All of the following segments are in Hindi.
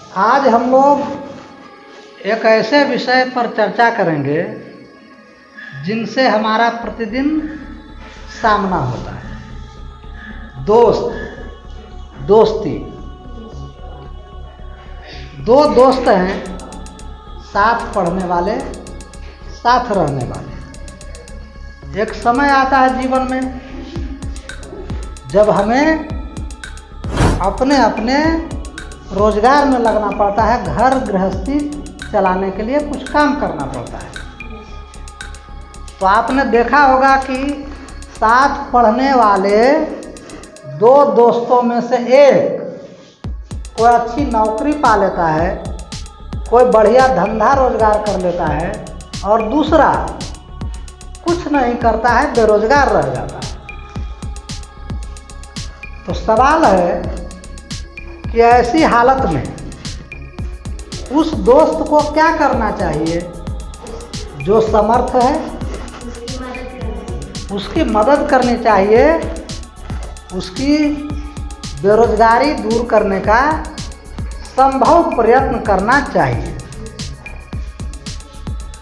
आज हम लोग एक ऐसे विषय पर चर्चा करेंगे जिनसे हमारा प्रतिदिन सामना होता है। दोस्ती। दो दोस्त हैं, साथ पढ़ने वाले, साथ रहने वाले। एक समय आता है जीवन में जब हमें अपने अपने रोजगार में लगना पड़ता है, घर गृहस्थी चलाने के लिए कुछ काम करना पड़ता है। तो आपने देखा होगा कि साथ पढ़ने वाले दो दोस्तों में से एक कोई अच्छी नौकरी पा लेता है, कोई बढ़िया धंधा रोजगार कर लेता है, और दूसरा कुछ नहीं करता है, बेरोजगार रह जाता है। तो सवाल है कि ऐसी हालत में उस दोस्त को क्या करना चाहिए? जो समर्थ है उसकी मदद करनी चाहिए, उसकी बेरोजगारी दूर करने का संभव प्रयत्न करना चाहिए।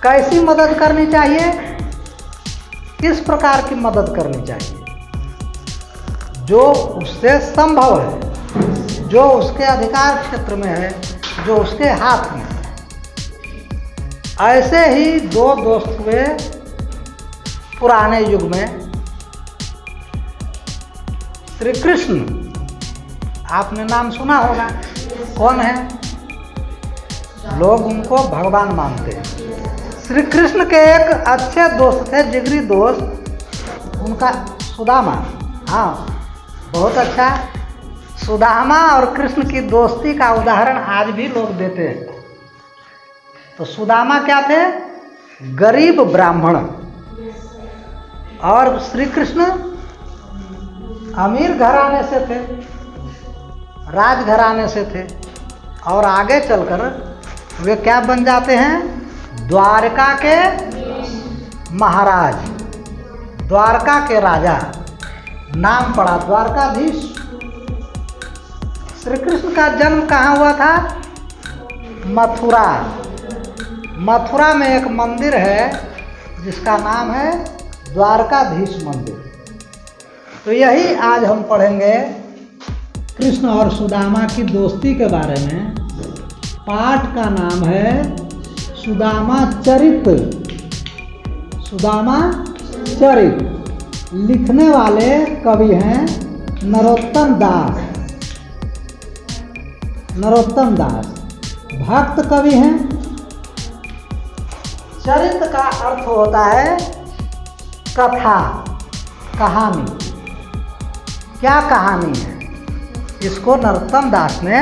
कैसी मदद करनी चाहिए? किस प्रकार की मदद करनी चाहिए? जो उससे संभव है, जो उसके अधिकार क्षेत्र में है, जो उसके हाथ में है। ऐसे ही दो दोस्त हुए पुराने युग में। श्री कृष्ण, आपने नाम सुना होगा, कौन है? लोग उनको भगवान मानते हैं। श्री कृष्ण के एक अच्छे दोस्त थे, जिगरी दोस्त, उनका सुदामा। हाँ, बहुत अच्छा। सुदामा और कृष्ण की दोस्ती का उदाहरण आज भी लोग देते हैं। तो सुदामा क्या थे? गरीब ब्राह्मण। और श्री कृष्ण अमीर घराने से थे, राजघराने से थे। और आगे चलकर वे क्या बन जाते हैं? द्वारका के महाराज, द्वारका के राजा। नाम पड़ा द्वारकाधीश। श्री कृष्ण का जन्म कहाँ हुआ था? मथुरा। मथुरा में एक मंदिर है जिसका नाम है द्वारकाधीश मंदिर। तो यही आज हम पढ़ेंगे कृष्ण और सुदामा की दोस्ती के बारे में। पाठ का नाम है सुदामा चरित। सुदामा चरित। लिखने वाले कवि हैं नरोत्तम दास। नरोत्तम दास भक्त कवि हैं। चरित का अर्थ होता है कथा, कहानी। क्या कहानी है? इसको नरोत्तम दास ने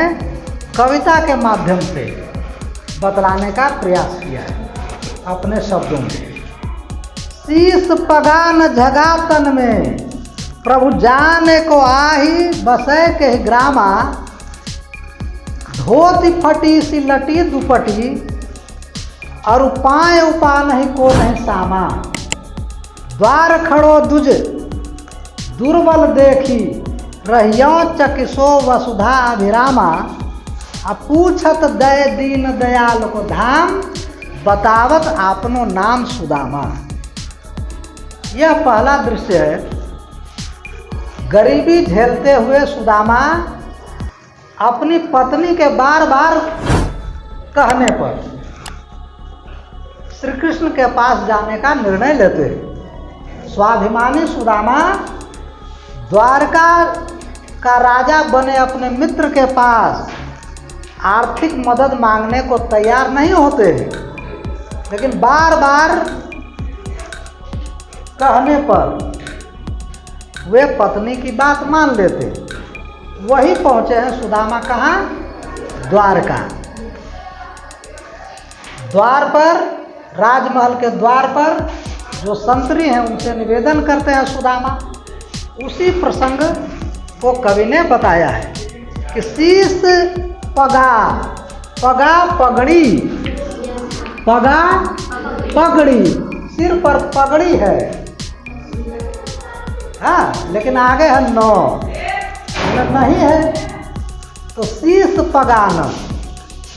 कविता के माध्यम से बतलाने का प्रयास किया है अपने शब्दों में। शीस पगा न झगातन में, प्रभु जाने को आही बसै के ग्रामा। धोती फटी सी लटी दुपटी, और उपाय उपा नहीं को नहीं सामा। द्वार खड़ो दुज दुर्बल देखी, रहियो चकिसो वसुधा अभिरामा। पूछत दय दीन दयाल को धाम, बतावत आपनो नाम सुदामा। यह पहला दृश्य है। गरीबी झेलते हुए सुदामा अपनी पत्नी के बार बार कहने पर श्री कृष्ण के पास जाने का निर्णय लेते हैं। स्वाभिमानी सुदामा द्वारका का राजा बने अपने मित्र के पास आर्थिक मदद मांगने को तैयार नहीं होते, लेकिन बार बार कहने पर वे पत्नी की बात मान लेते। वही पहुंचे हैं सुदामा कहाँ? द्वारका। द्वार पर, राजमहल के द्वार पर जो संतरी हैं उनसे निवेदन करते हैं सुदामा। उसी प्रसंग को कवि ने बताया है कि शीस पगा, पगा पगड़ी, पगा पगड़ी, सिर पर पगड़ी है। हाँ, लेकिन आगे है नौ, नहीं है। तो शीस पगान,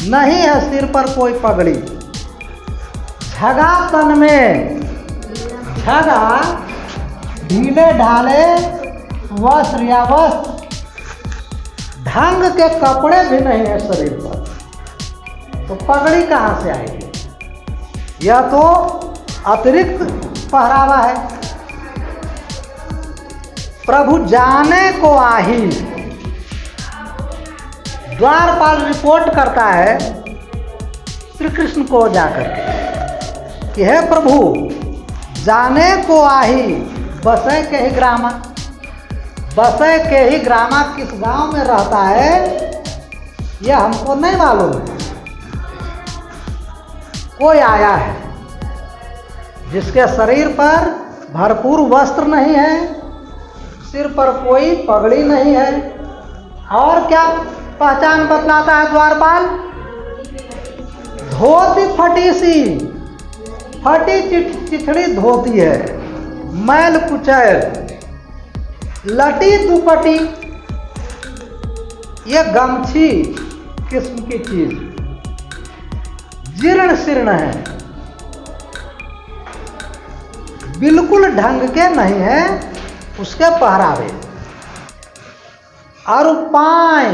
नहीं है सिर पर कोई पगड़ी। झगा तन में, झगा ढीले ढाले वस्त्र या वस्त्र, ढंग के कपड़े भी नहीं है शरीर पर, तो पगड़ी कहाँ से आएगी? यह तो अतिरिक्त पहरावा है। प्रभु जाने को आही, द्वारपाल रिपोर्ट करता है श्री कृष्ण को जाकर के कि हे प्रभु जाने को आही, बसे के ही ग्रामा। बसे के ही ग्रामा किस गांव में रहता है यह हमको नहीं मालूम है। कोई आया है जिसके शरीर पर भरपूर वस्त्र नहीं है, सिर पर कोई पगड़ी नहीं है, और क्या पहचान बतलाता है द्वारपाल? धोती फटी सी, फटी चिथड़ी धोती है, मैल कुचैल, लटी दुपटी, ये गमछी किस्म की चीज, जीर्ण शीर्ण है, बिल्कुल ढंग के नहीं है उसके पहरावे। और पाय,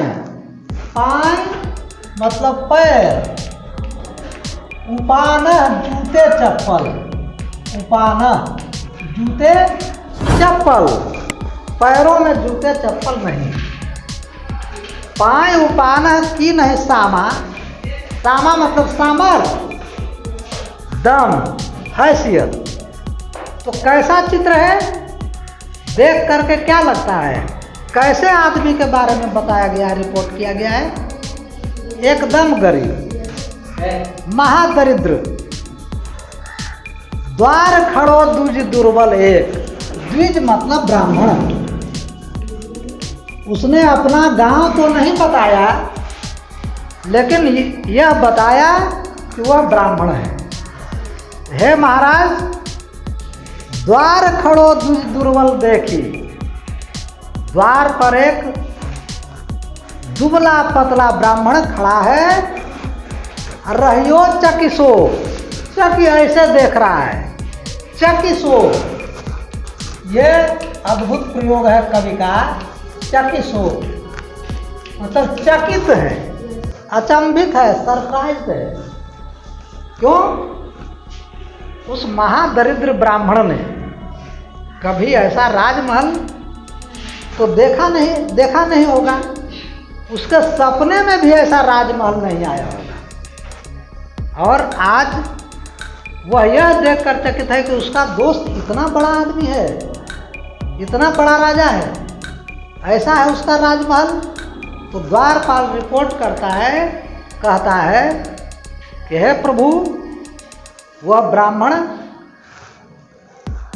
पाय मतलब पैर, उपान जूते चप्पल, उपान जूते चप्पल, पैरों में जूते चप्पल नहीं। पाय उपान की नहीं सामा, सामा मतलब सामर्थ, दम, हैसियत। तो कैसा चित्र है? देख करके क्या लगता है? कैसे आदमी के बारे में बताया गया है, रिपोर्ट किया गया है? एकदम गरीब, महादरिद्र, द्वार खड़ो द्विज दुर्बल एक। द्विज मतलब ब्राह्मण। उसने अपना गांव तो नहीं बताया, लेकिन यह बताया कि वह ब्राह्मण है। हे महाराज, द्वार खड़ो द्विज दुर्बल देखी। द्वार पर एक दुबला पतला ब्राह्मण खड़ा है, रहियो चकिसो, चकी ऐसे देख रहा है, चकिसो, ये अद्भुत प्रयोग है कवि का। चकिसो मतलब चकित है, अचंभित है, सरप्राइज है। क्यों? उस महादरिद्र ब्राह्मण ने कभी ऐसा राजमहल तो देखा नहीं होगा, उसके सपने में भी ऐसा राजमहल नहीं आया होगा। और आज वह यह देखकर चकित है कि उसका दोस्त इतना बड़ा आदमी है, इतना बड़ा राजा है, ऐसा है उसका राजमहल। तो द्वारपाल रिपोर्ट करता है, कहता है कि हे प्रभु, वह ब्राह्मण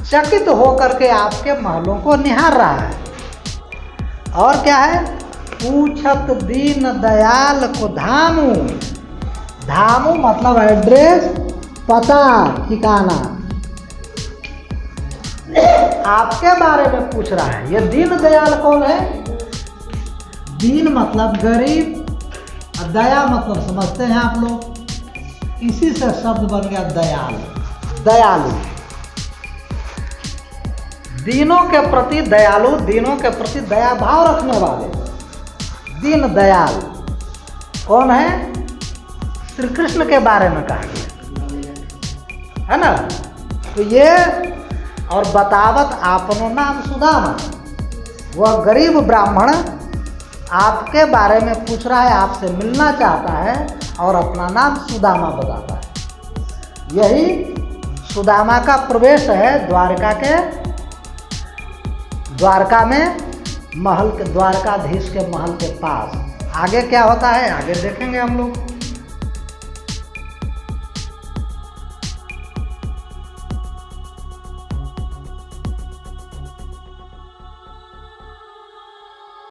चकित होकर के आपके महलों को निहार रहा है। और क्या है? पूछत दीन दयाल को धामू, धामू मतलब एड्रेस, पता, ठिकाना, आपके बारे में पूछ रहा है। ये दीन दयाल कौन है? दीन मतलब गरीब, और दया मतलब समझते हैं आप लोग, इसी से शब्द बन गया दयाल, दयालु। दीनों के प्रति दयालु, दीनों के प्रति दया भाव रखने वाले, दीन दयाल कौन है? श्री कृष्ण के बारे में कहा गया है ना। तो ये और बतावत आपनो नाम सुदामा, वह गरीब ब्राह्मण आपके बारे में पूछ रहा है, आपसे मिलना चाहता है और अपना नाम सुदामा बताता है। यही सुदामा का प्रवेश है द्वारका के, द्वारका में महल के, द्वारकाधीश के महल के पास। आगे क्या होता है आगे देखेंगे हम लोग।